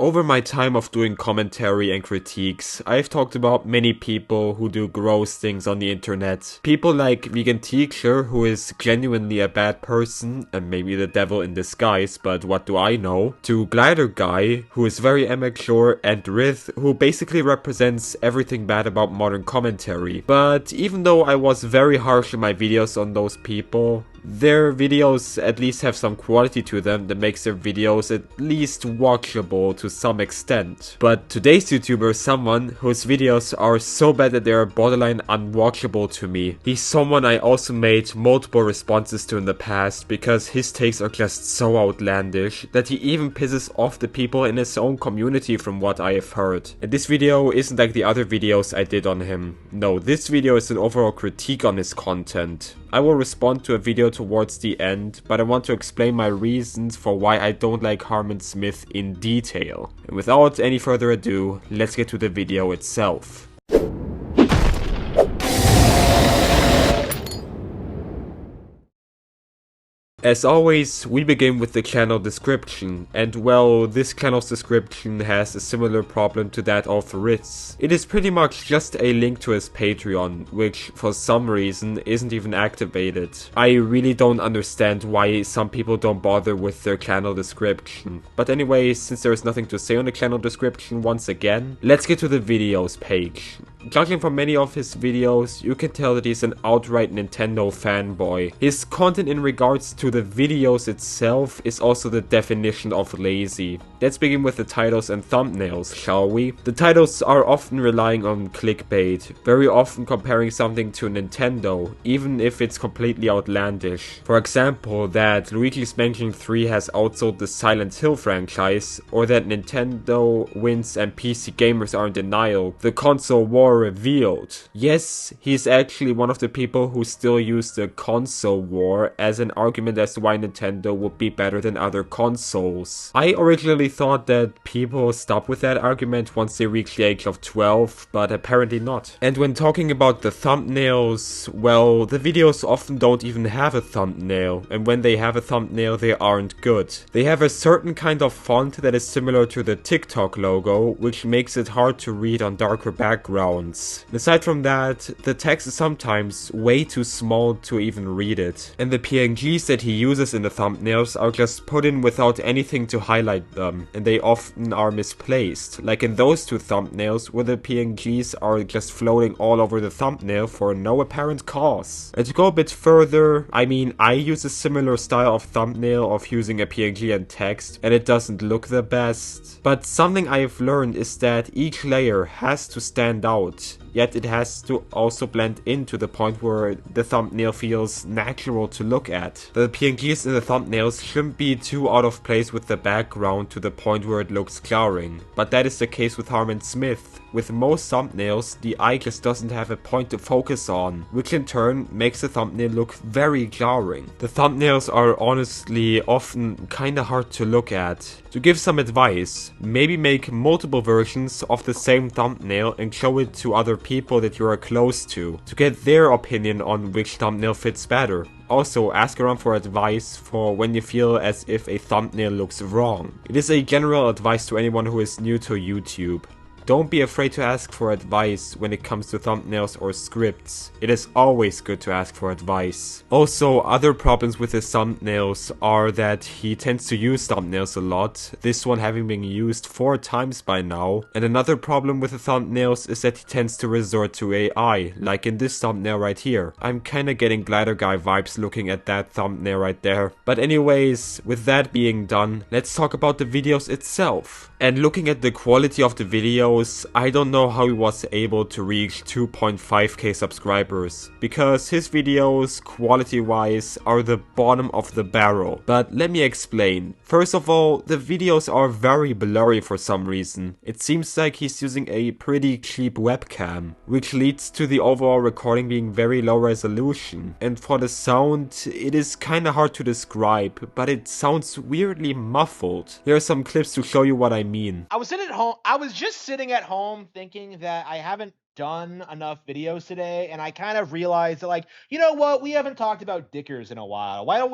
Over my time of doing commentary and critiques, I've talked about many people who do gross things on the internet. People like Vegan Teacher, who is genuinely a bad person and maybe the devil in disguise, but what do I know? To Glider Guy, who is very immature, and Rith, who basically represents everything bad about modern commentary. But even though I was very harsh in my videos on those people, their videos at least have some quality to them that makes their videos at least watchable to some extent. But today's YouTuber is someone whose videos are so bad that they are borderline unwatchable to me. He's someone I also made multiple responses to in the past because his takes are just so outlandish that he even pisses off the people in his own community from what I have heard. And this video isn't like the other videos I did on him. No, this video is an overall critique on his content. I will respond to a video towards the end, but I want to explain my reasons for why I don't like Harman Smith in detail. And without any further ado, let's get to the video itself. As always, we begin with the channel description, and well, this channel's description has a similar problem to that of Ritz. It is pretty much just a link to his Patreon, which for some reason isn't even activated. I really don't understand why some people don't bother with their channel description. But anyway, since there is nothing to say on the channel description once again, let's get to the videos page. Judging from many of his videos, you can tell that he's an outright Nintendo fanboy. His content in regards to the videos itself is also the definition of lazy. Let's begin with the titles and thumbnails, shall we? The titles are often relying on clickbait, very often comparing something to Nintendo, even if it's completely outlandish. For example, that Luigi's Mansion 3 has outsold the Silent Hill franchise, or that Nintendo wins and PC gamers are in denial. The console war revealed. Yes, he's actually one of the people who still use the console war as an argument as to why Nintendo would be better than other consoles. I originally thought that people stop with that argument once they reach the age of 12, but apparently not. And when talking about the thumbnails, well, the videos often don't even have a thumbnail, and when they have a thumbnail, they aren't good. They have a certain kind of font that is similar to the TikTok logo, which makes it hard to read on darker backgrounds. Aside from that, the text is sometimes way too small to even read it. And the PNGs that he uses in the thumbnails are just put in without anything to highlight them, and they often are misplaced, like in those two thumbnails where the PNGs are just floating all over the thumbnail for no apparent cause. And to go a bit further, I mean, I use a similar style of thumbnail of using a PNG and text, and it doesn't look the best. But something I've learned is that each layer has to stand out, yet it has to also blend in to the point where the thumbnail feels natural to look at. The PNGs in the thumbnails shouldn't be too out of place with the background to the point where it looks jarring, but that is the case with Harman Smith. With most thumbnails, the eye just doesn't have a point to focus on, which in turn makes the thumbnail look very jarring. The thumbnails are honestly often kinda hard to look at. To give some advice, maybe make multiple versions of the same thumbnail and show it to other people that you are close to get their opinion on which thumbnail fits better. Also, ask around for advice for when you feel as if a thumbnail looks wrong. It is a general advice to anyone who is new to YouTube. Don't be afraid to ask for advice when it comes to thumbnails or scripts. It is always good to ask for advice. Also, other problems with his thumbnails are that he tends to use thumbnails a lot, this one having been used 4 times by now. And another problem with the thumbnails is that he tends to resort to AI, like in this thumbnail right here. I'm kinda getting Glider Guy vibes looking at that thumbnail right there. But anyways, with that being done, let's talk about the videos itself. And looking at the quality of the videos, I don't know how he was able to reach 2.5k subscribers, because his videos, quality-wise, are the bottom of the barrel. But let me explain. First of all, the videos are very blurry for some reason. It seems like he's using a pretty cheap webcam, which leads to the overall recording being very low resolution. And for the sound, it is kinda hard to describe, but it sounds weirdly muffled. Here are some clips to show you what I mean. I was just sitting at home thinking that I haven't done enough videos today, and I kind of realized that, like, you know what, we haven't talked about Dickers in a while. Why don't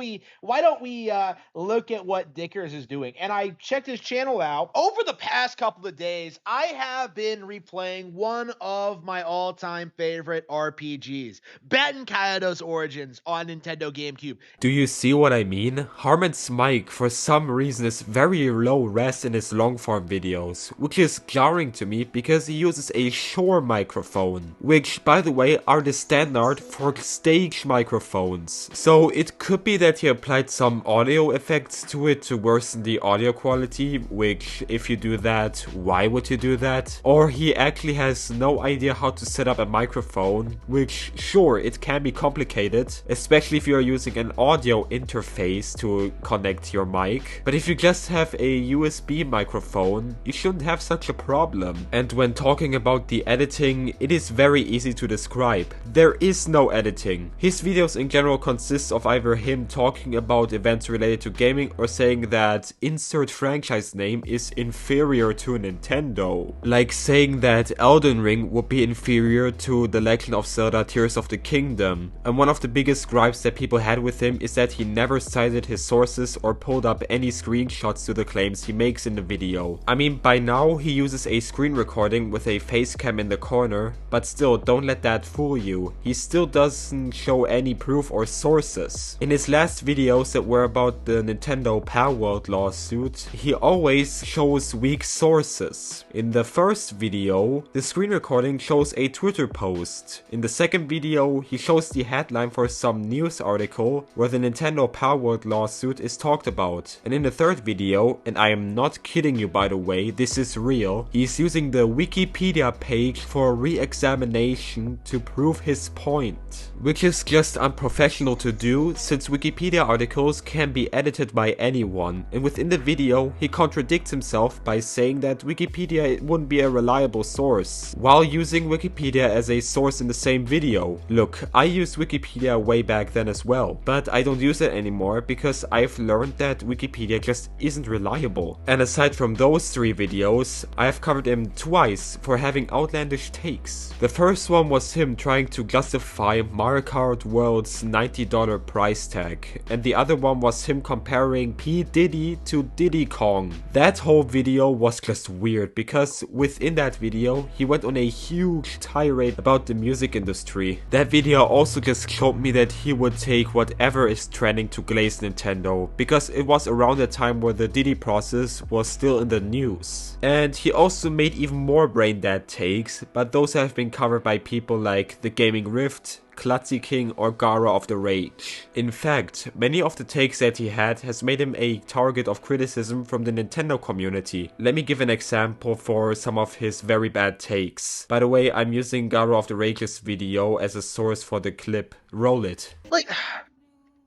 we look at what Dickers is doing? And I checked his channel out. Over the past couple of days, I have been replaying one of my all-time favorite RPGs, Batten Kaido's Origins on Nintendo GameCube. Do you see what I mean? Harman's mic for some reason is very low res in his long form videos, which is jarring to me because he uses a Shure microphone, which by the way are the standard for stage microphones. So it could be that he applied some audio effects to it to worsen the audio quality, which if you do that, why would you do that? Or he actually has no idea how to set up a microphone, which sure, it can be complicated, especially if you are using an audio interface to connect your mic. But if you just have a USB microphone, you shouldn't have such a problem. And when talking about the editing, it is very easy to describe. There is no editing. His videos in general consist of either him talking about events related to gaming or saying that insert franchise name is inferior to Nintendo. Like saying that Elden Ring would be inferior to The Legend of Zelda Tears of the Kingdom. And one of the biggest gripes that people had with him is that he never cited his sources or pulled up any screenshots to the claims he makes in the video. I mean, by now he uses a screen recording with a face cam in the corner, but still, don't let that fool you. He still doesn't show any proof or sources. In his last videos that were about the Nintendo Palworld lawsuit, he always shows weak sources. In the first video, the screen recording shows a Twitter post. In the second video, he shows the headline for some news article where the Nintendo Palworld lawsuit is talked about. And in the third video, and I am not kidding you by the way, this is real, he's using the Wikipedia page for re-examination to prove his point. Which is just unprofessional to do, since Wikipedia articles can be edited by anyone, and within the video he contradicts himself by saying that Wikipedia wouldn't be a reliable source, while using Wikipedia as a source in the same video. Look, I used Wikipedia way back then as well, but I don't use it anymore because I've learned that Wikipedia just isn't reliable. And aside from those three videos, I have covered him twice for having outlandish takes. The first one was him trying to justify Mario Kart World's $90 price tag, and the other one was him comparing P. Diddy to Diddy Kong. That whole video was just weird because within that video he went on a huge tirade about the music industry. That video also just showed me that he would take whatever is trending to glaze Nintendo, because it was around the time where the Diddy process was still in the news. And he also made even more brain dead takes, but those have been covered by people like The Gaming Rift, Klutzy King or Gara of the Rage. In fact, many of the takes that he had has made him a target of criticism from the Nintendo community. Let me give an example for some of his very bad takes. By the way, I'm using Gara of the Rage's video as a source for the clip. Roll it. Like,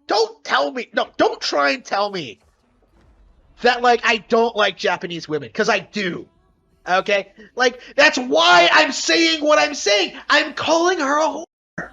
don't try and tell me that, like, I don't like Japanese women, because I do. Okay? Like, that's why I'm saying what I'm saying. I'm calling her a whore.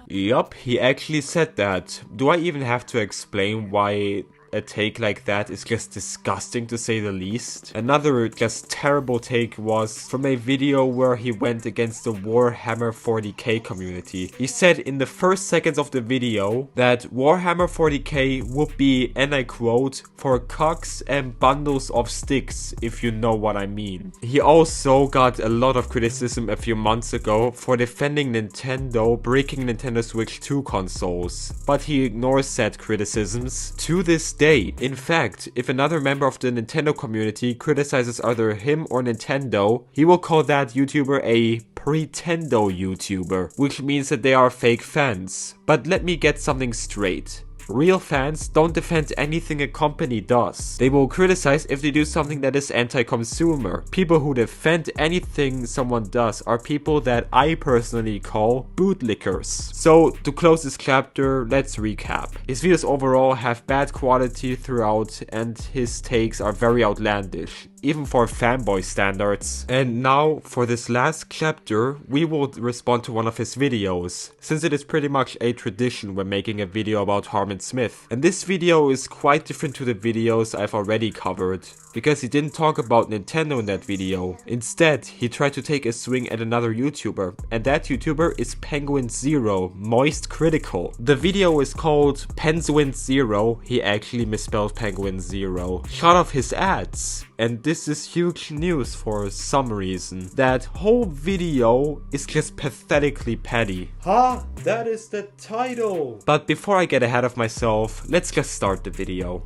Yup, he actually said that. Do I even have to explain why a take like that is just disgusting to say the least? Another just terrible take was from a video where he went against the Warhammer 40k community. He said in the first seconds of the video that Warhammer 40k would be, and I quote, for cocks and bundles of sticks, if you know what I mean. He also got a lot of criticism a few months ago for defending Nintendo breaking Nintendo Switch 2 consoles, but he ignores said criticisms to this day. In fact, if another member of the Nintendo community criticizes either him or Nintendo, he will call that YouTuber a pretendo YouTuber, which means that they are fake fans. But let me get something straight. Real fans don't defend anything a company does. They will criticize if they do something that is anti-consumer. People who defend anything someone does are people that I personally call bootlickers. So to close this chapter, let's recap. His videos overall have bad quality throughout and his takes are very outlandish. even for Fanboy standards. And now, for this last chapter, we will respond to one of his videos, since it is pretty much a tradition when making a video about Harman Smith. And this video is quite different to the videos I've already covered, because he didn't talk about Nintendo in that video. Instead, he tried to take a swing at another YouTuber, and that YouTuber is Penguin0, Moist Critical. The video is called Penguin0, he actually misspelled Penguin0. Shut off his ads. And this is huge news for some reason. That whole video is just pathetically petty. Huh? That is the title! But before I get ahead of myself, let's just start the video.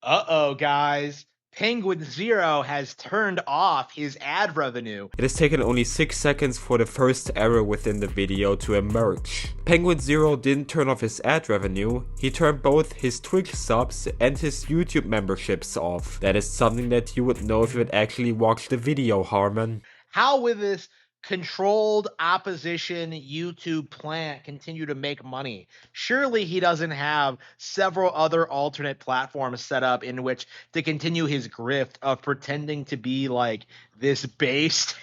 Uh-oh, guys. Penguin0 has turned off his ad revenue. It has taken only 6 seconds for the first error within the video to emerge. Penguin0 didn't turn off his ad revenue, he turned both his Twitch subs and his YouTube memberships off. That is something that you would know if you had actually watched the video, Harman. How will this controlled opposition YouTube plant continue to make money? Surely he doesn't have several other alternate platforms set up in which to continue his grift of pretending to be like this based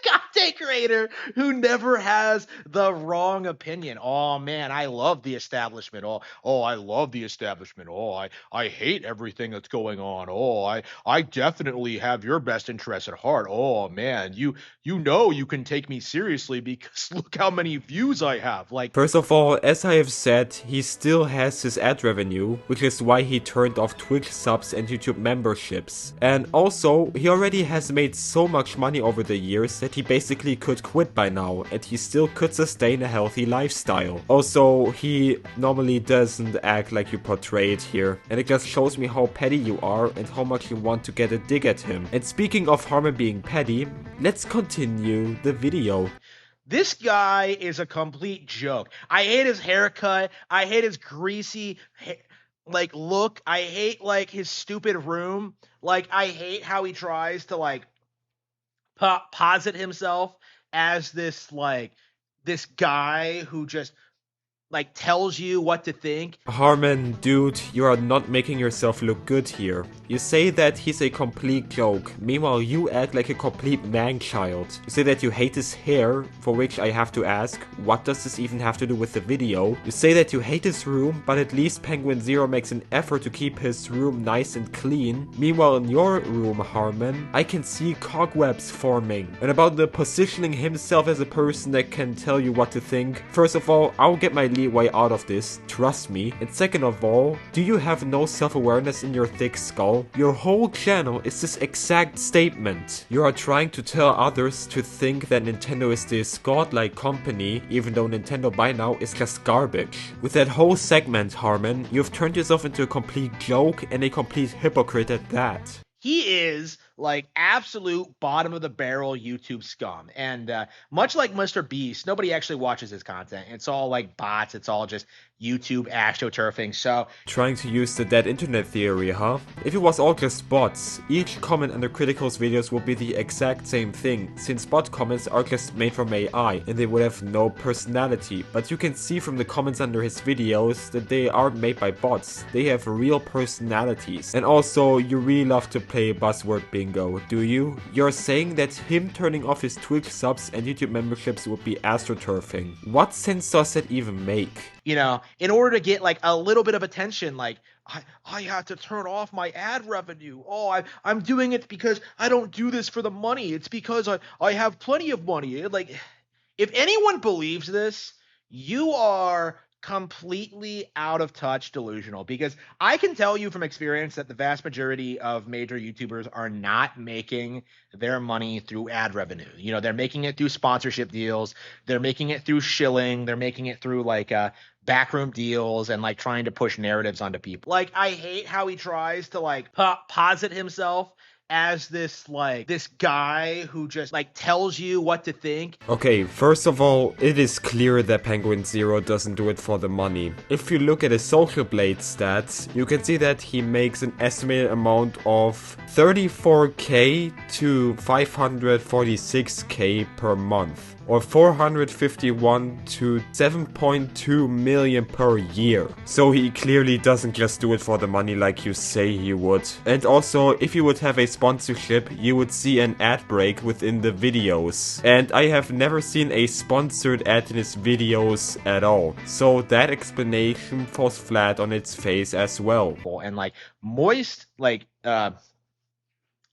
content creator who never has the wrong opinion. Oh man, I love the establishment. Oh, I love the establishment. Oh, I hate everything that's going on. Oh, I definitely have your best interests at heart. Oh man, you know you can take me seriously because look how many views I have. Like, first of all, as I have said, he still has his ad revenue, which is why he turned off Twitch subs and YouTube memberships. And also, he already has made so much money over the years that he basically could quit by now, and he still could sustain a healthy lifestyle. Also, he normally doesn't act like you portray it here, and it just shows me how petty you are and how much you want to get a dig at him. And speaking of Harman being petty, let's continue the video. This guy is a complete joke. I hate his haircut. I hate his greasy look. I hate like his stupid room. Like, I hate how he tries to like posit himself as this guy who just like tells you what to think. Harman, dude, you are not making yourself look good here. You say that he's a complete joke, meanwhile you act like a complete man-child. You say that you hate his hair, for which I have to ask, what does this even have to do with the video? You say that you hate his room, but at least Penguin0 makes an effort to keep his room nice and clean. Meanwhile in your room, Harman, I can see cobwebs forming. And about the positioning himself as a person that can tell you what to think, first of all, I'll get my way out of this, trust me. And second of all, do you have no self-awareness in your thick skull? Your whole channel is this exact statement. You are trying to tell others to think that Nintendo is this godlike company, even though Nintendo by now is just garbage. With that whole segment, Harman, you've turned yourself into a complete joke and a complete hypocrite at that. He is like absolute bottom of the barrel YouTube scum. And much like Mr. Beast, nobody actually watches his content. It's all like bots. It's all just YouTube astroturfing. So trying to use the dead internet theory, huh? If it was all just bots, each comment under Critical's videos would be the exact same thing, since bot comments are just made from AI and they would have no personality. But you can see from the comments under his videos that they aren't made by bots. They have real personalities. And also, you really love to play buzzword bingo, do you? You're saying that him turning off his Twitch subs and YouTube memberships would be astroturfing. What sense does that even make? You know, in order to get like a little bit of attention, like I have to turn off my ad revenue. Oh, I'm doing it because I don't do this for the money. It's because I have plenty of money. Like, if anyone believes this, you are completely out of touch delusional, because I can tell you from experience that the vast majority of major YouTubers are not making their money through ad revenue. You know, they're making it through sponsorship deals, they're making it through shilling, they're making it through like backroom deals and like trying to push narratives onto people. Like, I hate how he tries to like posit himself as this guy who just like tells you what to think. Okay, first of all, it is clear that Penguin0 doesn't do it for the money. If you look at his Social Blade stats, you can see that he makes an estimated amount of 34k to 546k per month, or 451 to 7.2 million per year. So he clearly doesn't just do it for the money like you say he would. And also, if you would have a sponsorship, you would see an ad break within the videos. And I have never seen a sponsored ad in his videos at all. So that explanation falls flat on its face as well. And like moist, like I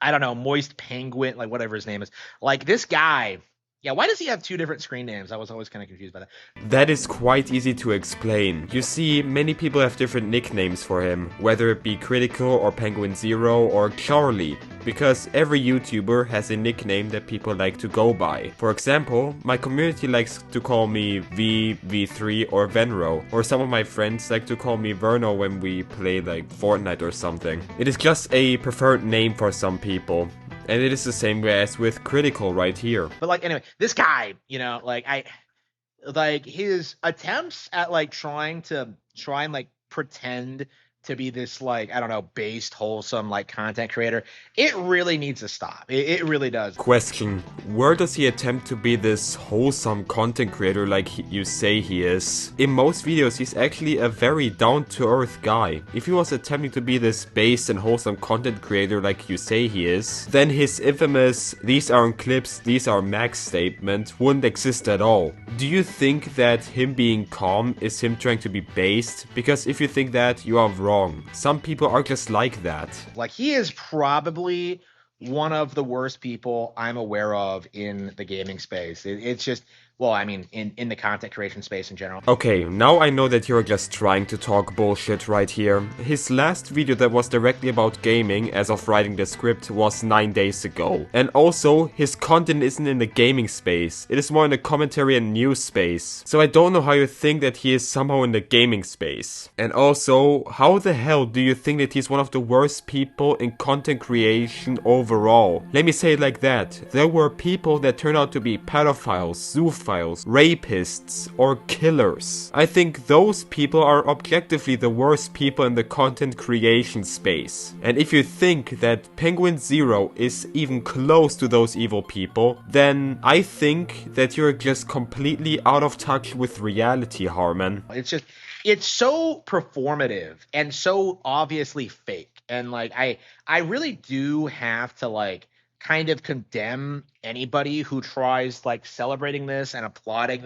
don't know, moist penguin, like whatever his name is. Like this guy, yeah, why does he have two different screen names? I was always kind of confused by that. That is quite easy to explain. You see, many people have different nicknames for him, whether it be Critical or Penguin Zero or Charlie, because every YouTuber has a nickname that people like to go by. For example, my community likes to call me V, V3 or Venro, or some of my friends like to call me Verno when we play like Fortnite or something. It is just a preferred name for some people. And it is the same way as with Critical right here. But like anyway, this guy, you know, like his attempts at like trying and like pretend to be this like, I don't know, based, wholesome like content creator, it really needs to stop. It really does. Question: where does he attempt to be this wholesome content creator like you say he is? In most videos he's actually a very down-to-earth guy. If he was attempting to be this based and wholesome content creator like you say he is, then his infamous "these aren't clips, these are max" statement wouldn't exist at all. Do you think that him being calm is him trying to be based? Because if you think that, you are wrong. Some people are just like that. Like he is probably one of the worst people I'm aware of in the gaming space. It's just, well, I mean, in the content creation space in general. Okay, now I know that you're just trying to talk bullshit right here. His last video that was directly about gaming, as of writing the script, was 9 days ago. And also, his content isn't in the gaming space. It is more in the commentary and news space. So I don't know how you think that he is somehow in the gaming space. And also, how the hell do you think that he's one of the worst people in content creation overall? Let me say it like that. There were people that turned out to be pedophiles, zoophiles, rapists, or killers. I think those people are objectively the worst people in the content creation space. And if you think that Penguin Zero is even close to those evil people, then I think that you're just completely out of touch with reality, Harman. It's so performative and so obviously fake. And like I really do have to like kind of condemn anybody who tries like celebrating this and applauding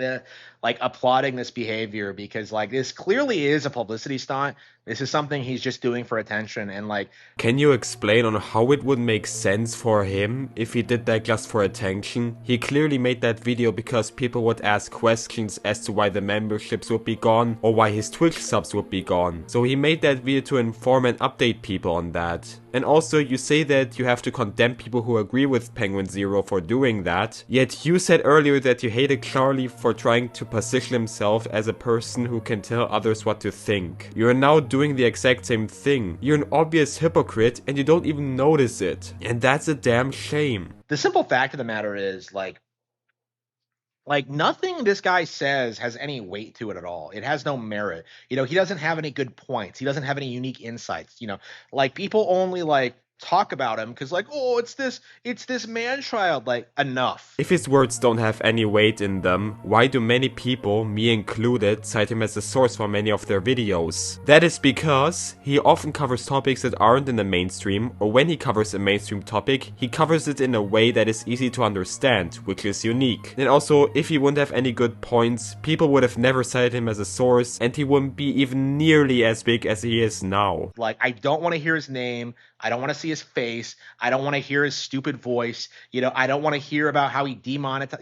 this behavior, because like this clearly is a publicity stunt. This is something he's just doing for attention. And like, can you explain on how it would make sense for him if he did that just for attention? He clearly made that video because people would ask questions as to why the memberships would be gone or why his Twitch subs would be gone. So he made that video to inform and update people on that. And also, you say that you have to condemn people who agree with Penguin Zero for doing that, yet you said earlier that you hated Charlie for trying to position himself as a person who can tell others what to think. You are now doing the exact same thing. You're an obvious hypocrite and you don't even notice it. And that's a damn shame. The simple fact of the matter is like nothing this guy says has any weight to it at all. It has no merit. You know, he doesn't have any good points. He doesn't have any unique insights. You know, like people only like talk about him because like, oh, it's this man child. Like, enough. If his words don't have any weight in them, why do many people, me included, cite him as a source for many of their videos? That is because he often covers topics that aren't in the mainstream, or when he covers a mainstream topic, he covers it in a way that is easy to understand, which is unique. And also, if he wouldn't have any good points, people would have never cited him as a source, and he wouldn't be even nearly as big as he is now. Like, I don't want to hear his name. I don't want to see his face. I don't want to hear his stupid voice. You know, I don't want to hear about how he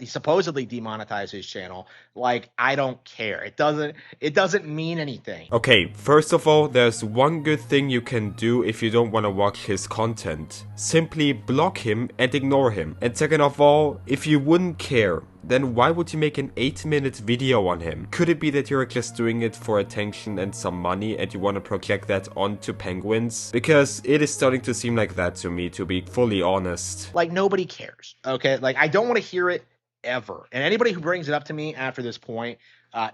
supposedly demonetized his channel. Like, I don't care. It doesn't mean anything. Okay, first of all, there's one good thing you can do if you don't want to watch his content. Simply block him and ignore him. And second of all, if you wouldn't care, then why would you make an 8-minute video on him? Could it be that you're just doing it for attention and some money and you want to project that onto penguins? Because it is starting to seem like that to me, to be fully honest. Like, nobody cares, okay? Like, I don't want to hear it ever. And anybody who brings it up to me after this point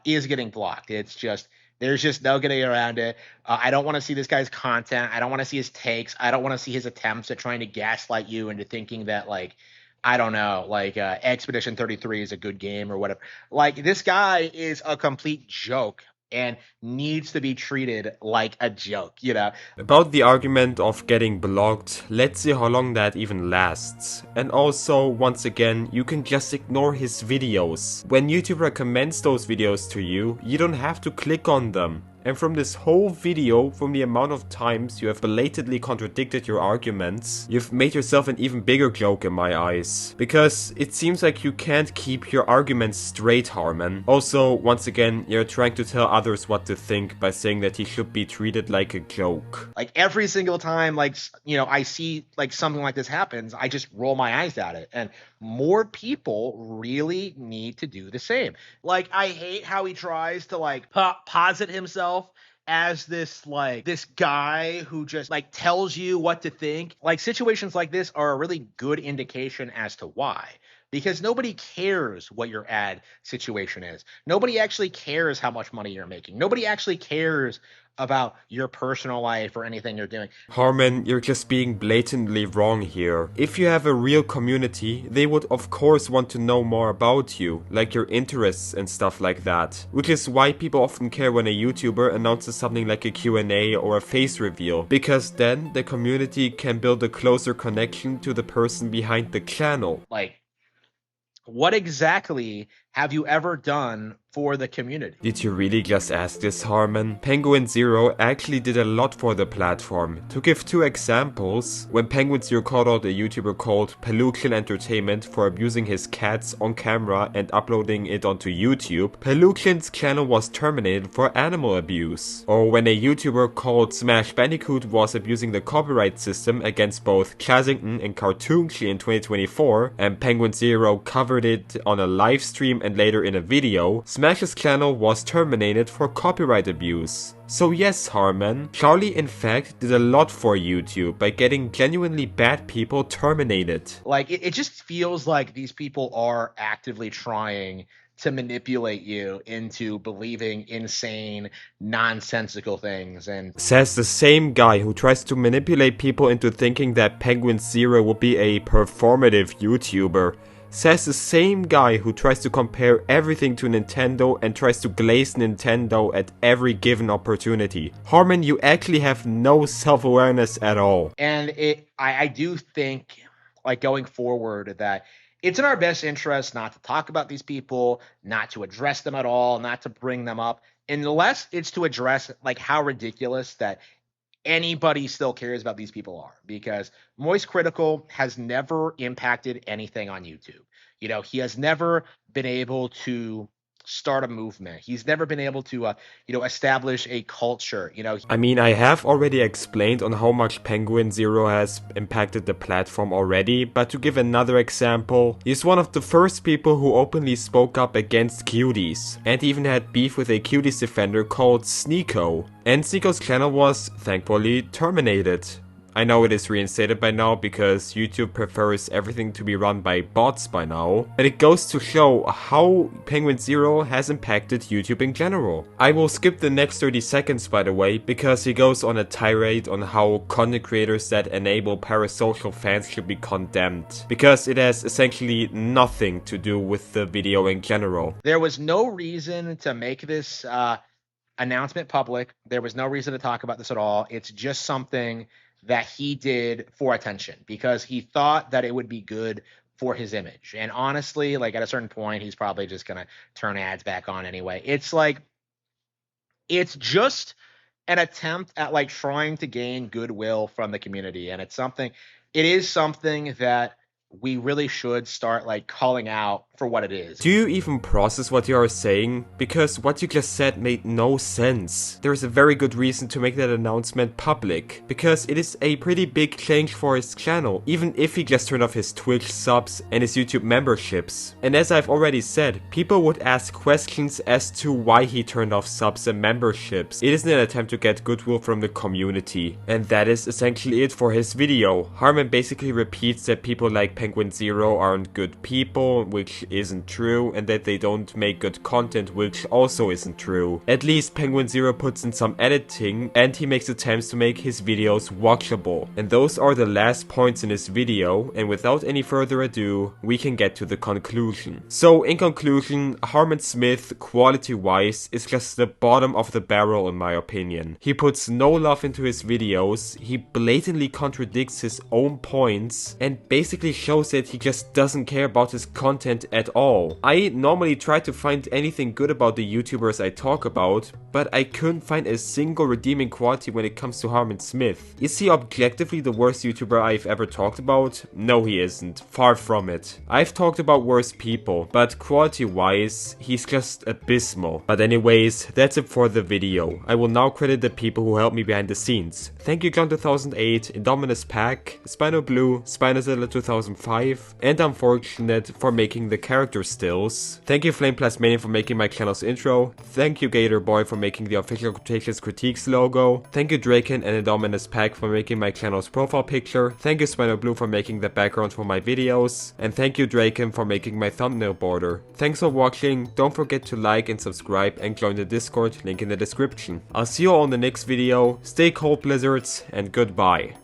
is getting blocked. It's just, there's just no getting around it. I don't want to see this guy's content. I don't want to see his takes. I don't want to see his attempts at trying to gaslight you into thinking that, like, I don't know, like Expedition 33 is a good game or whatever. Like, this guy is a complete joke. and needs to be treated like a joke, you know? About the argument of getting blocked, let's see how long that even lasts. And also, once again, you can just ignore his videos. When YouTube recommends those videos to you, you don't have to click on them. And from this whole video, from the amount of times you have belatedly contradicted your arguments, you've made yourself an even bigger joke in my eyes. Because it seems like you can't keep your arguments straight, Harman. Also, once again, you're trying to tell others what to think by saying that he should be treated like a joke. Like every single time, like, you know, I see like something like this happens, I just roll my eyes at it. And more people really need to do the same. Like, I hate how he tries to like posit himself as this guy who just like tells you what to think. Like, situations like this are a really good indication as to why. Because nobody cares what your ad situation is. Nobody actually cares how much money you're making. Nobody actually cares about your personal life or anything you're doing. Harman, you're just being blatantly wrong here. If you have a real community, they would of course want to know more about you, like your interests and stuff like that. Which is why people often care when a YouTuber announces something like a Q&A or a face reveal, because then the community can build a closer connection to the person behind the channel. Like, what exactly have you ever done for the community? Did you really just ask this, Harman? Penguin Zero actually did a lot for the platform. To give two examples, when Penguin Zero called out a YouTuber called Peluchin Entertainment for abusing his cats on camera and uploading it onto YouTube, Peluchin's channel was terminated for animal abuse. Or when a YouTuber called Smash Bandicoot was abusing the copyright system against both Chazington and Cartoonchi in 2024, and Penguin Zero covered it on a live stream and later in a video, Smash's channel was terminated for copyright abuse. So yes, Harman, Charlie in fact did a lot for YouTube by getting genuinely bad people terminated. Like, it just feels like these people are actively trying to manipulate you into believing insane, nonsensical things. And says the same guy who tries to manipulate people into thinking that Penguin Zero will be a performative YouTuber. Says the same guy who tries to compare everything to Nintendo and tries to glaze Nintendo at every given opportunity. Harman, you actually have no self-awareness at all. And I do think, like, going forward, that it's in our best interest not to talk about these people, not to address them at all, not to bring them up, unless it's to address like how ridiculous that anybody still cares about these people are. Because Moist Critical has never impacted anything on YouTube. You know, he has never been able to start a movement. He's never been able to, establish a culture. I mean, I have already explained on how much Penguin Zero has impacted the platform already, but to give another example, he's one of the first people who openly spoke up against cuties, and even had beef with a cuties defender called Sneeko. And Sneeko's channel was, thankfully, terminated. I know it is reinstated by now because YouTube prefers everything to be run by bots by now, but it goes to show how Penguin Zero has impacted YouTube in general. I will skip the next 30 seconds by the way, because he goes on a tirade on how content creators that enable parasocial fans should be condemned, because it has essentially nothing to do with the video in general. There was no reason to make this announcement public. There was no reason to talk about this at all. It's just something that he did for attention because he thought that it would be good for his image. And honestly, like at a certain point, he's probably just going to turn ads back on anyway. It's like, it's just an attempt at like trying to gain goodwill from the community. And it is something that we really should start like calling out for what it is. Do you even process what you are saying? Because what you just said made no sense. There is a very good reason to make that announcement public, because it is a pretty big change for his channel, even if he just turned off his Twitch subs and his YouTube memberships. And as I've already said, people would ask questions as to why he turned off subs and memberships. It isn't an attempt to get goodwill from the community. And that is essentially it for his video. Harman basically repeats that people like Penguin Zero aren't good people, which isn't true, and that they don't make good content, which also isn't true. At least Penguin Zero puts in some editing, and he makes attempts to make his videos watchable. And those are the last points in this video, and without any further ado, we can get to the conclusion. So in conclusion, Harman Smith, quality-wise, is just the bottom of the barrel in my opinion. He puts no love into his videos, he blatantly contradicts his own points, and basically shows that he just doesn't care about his content at all. I normally try to find anything good about the YouTubers I talk about, but I couldn't find a single redeeming quality when it comes to Harman Smith. Is he objectively the worst YouTuber I've ever talked about? No, he isn't. Far from it. I've talked about worse people, but quality-wise, he's just abysmal. But anyways, that's it for the video. I will now credit the people who helped me behind the scenes. Thank you John2008, Indominus Pack, Spino Blue, Spinozilla 2005, and Unfortunate for making the character stills. Thank you Flame Plus Mania for making my channel's intro. Thank you Gator Boy for making the official Cretaceous Critiques logo. Thank you Draken and Indominus Pack for making my channel's profile picture. Thank you Spino Blue for making the background for my videos. And thank you Draken for making my thumbnail border. Thanks for watching, don't forget to like and subscribe and join the Discord, link in the description. I'll see you all in the next video, stay cold blizzards, and goodbye.